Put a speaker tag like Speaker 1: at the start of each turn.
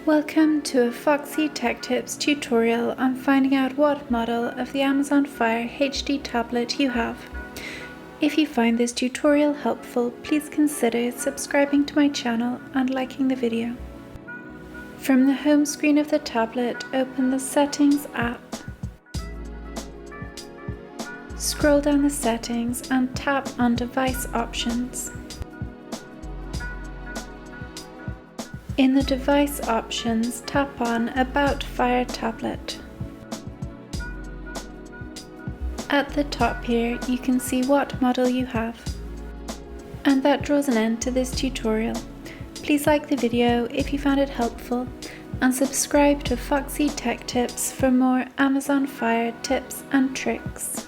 Speaker 1: Welcome to a Foxy Tech Tips tutorial on finding out what model of the Amazon Fire HD tablet you have. If you find this tutorial helpful, please consider subscribing to my channel and liking the video. From the home screen of the tablet, open the Settings app. Scroll down the settings and tap on Device Options. In the device options, tap on About Fire Tablet. At the top here, you can see what model you have. And that draws an end to this tutorial. Please like the video if you found it helpful, and subscribe to Foxy Tech Tips for more Amazon Fire tips and tricks.